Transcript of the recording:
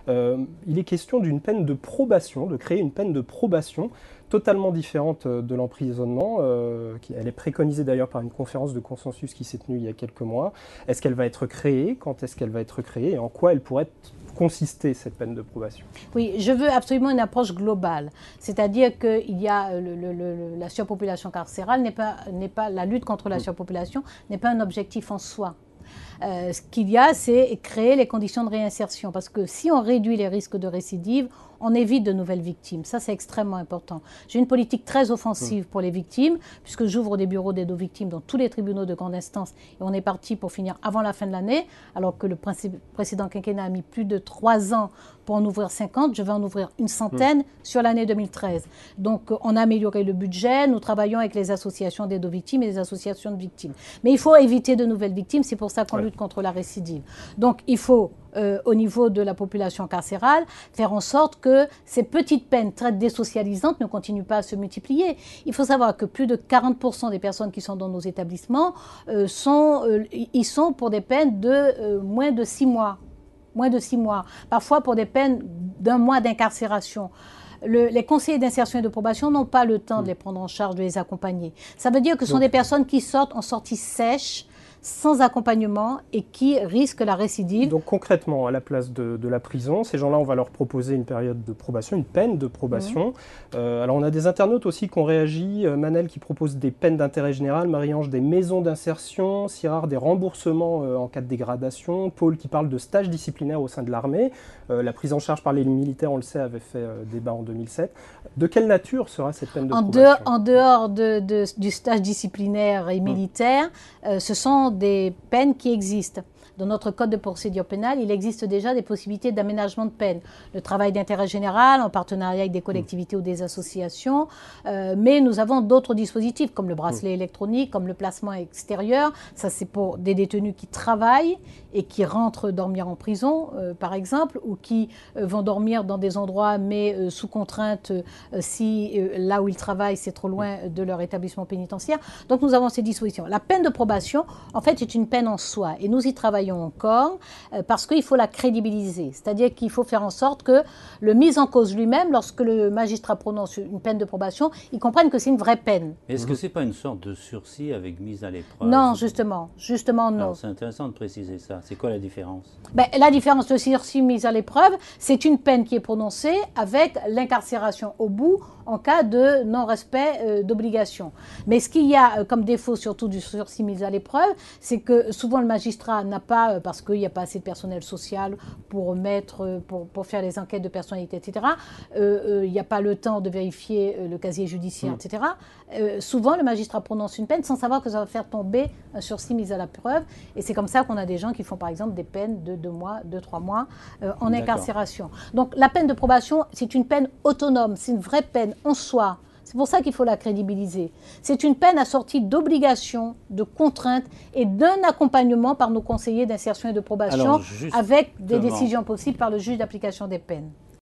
il est question d'une peine de probation, de créer une peine de probation totalement différente de l'emprisonnement. Elle est préconisée d'ailleurs par une conférence de consensus qui s'est tenue il y a quelques mois. Est-ce qu'elle va être créée? Quand est-ce qu'elle va être créée? Et en quoi elle pourrait consister, cette peine de probation? Oui, je veux absolument une approche globale. C'est-à-dire que la surpopulation carcérale n'est pas la lutte contre la surpopulation n'est pas un objectif en soi. Ce qu'il y a, c'est créer les conditions de réinsertion. Parce que si on réduit les risques de récidive, on évite de nouvelles victimes. Ça, c'est extrêmement important. J'ai une politique très offensive pour les victimes, puisque j'ouvre des bureaux d'aide aux victimes dans tous les tribunaux de grande instance. Et on est parti pour finir avant la fin de l'année, alors que le précédent quinquennat a mis plus de 3 ans pour en ouvrir 50. Je vais en ouvrir une centaine sur l'année 2013. Donc, on a amélioré le budget. Nous travaillons avec les associations d'aide aux victimes et les associations de victimes. Mais il faut éviter de nouvelles victimes. C'est pour ça qu'on lutte contre la récidive. Donc, il faut, au niveau de la population carcérale, faire en sorte que ces petites peines très désocialisantes ne continuent pas à se multiplier. Il faut savoir que plus de 40% des personnes qui sont dans nos établissements y sont pour des peines de moins de 6 mois. Moins de 6 mois. Parfois pour des peines d'1 mois d'incarcération. Les conseillers d'insertion et de probation n'ont pas le temps de les prendre en charge, de les accompagner. Ça veut dire que ce sont des personnes qui sortent en sortie sèche, sans accompagnement et qui risquent la récidive. Donc concrètement, à la place de la prison, ces gens-là, on va leur proposer une période de probation, une peine de probation. Alors on a des internautes aussi qui ont réagi. Manel qui propose des peines d'intérêt général, Marie-Ange des maisons d'insertion, Sirard des remboursements en cas de dégradation, Paul qui parle de stages disciplinaires au sein de l'armée. La prise en charge par les militaires, on le sait, avait fait débat en 2007. De quelle nature sera cette peine de probation? En dehors du stage disciplinaire et militaire, ce sont des peines qui existent. Dans notre code de procédure pénale, il existe déjà des possibilités d'aménagement de peine. Le travail d'intérêt général, en partenariat avec des collectivités ou des associations. Mais nous avons d'autres dispositifs, comme le bracelet électronique, comme le placement extérieur. Ça, c'est pour des détenus qui travaillent et qui rentrent dormir en prison, par exemple, ou qui vont dormir dans des endroits, mais sous contrainte, si là où ils travaillent, c'est trop loin de leur établissement pénitentiaire. Donc, nous avons ces dispositions. La peine de probation, en fait, est une peine en soi. Et nous y travaillons encore parce qu'il faut la crédibiliser. C'est-à-dire qu'il faut faire en sorte que le mis en cause lui-même, lorsque le magistrat prononce une peine de probation, il comprenne que c'est une vraie peine. Est-ce que ce n'est pas une sorte de sursis avec mise à l'épreuve? Non, justement non. C'est intéressant de préciser ça. C'est quoi la différence? La différence de sursis mise à l'épreuve, c'est une peine qui est prononcée avec l'incarcération au bout en cas de non-respect d'obligation. Mais ce qu'il y a comme défaut surtout du sursis mis à l'épreuve, c'est que souvent le magistrat n'a pas, parce qu'il n'y a pas assez de personnel social pour faire les enquêtes de personnalité, etc. Il n'y a pas le temps de vérifier le casier judiciaire, etc. Souvent le magistrat prononce une peine sans savoir que ça va faire tomber un sursis mis à l'épreuve. Et c'est comme ça qu'on a des gens qui font par exemple des peines de 2 mois, 2-3 mois en incarcération. Donc la peine de probation, c'est une peine autonome, c'est une vraie peine en soi. C'est pour ça qu'il faut la crédibiliser. C'est une peine assortie d'obligations, de contraintes et d'un accompagnement par nos conseillers d'insertion et de probation avec des décisions possibles par le juge d'application des peines.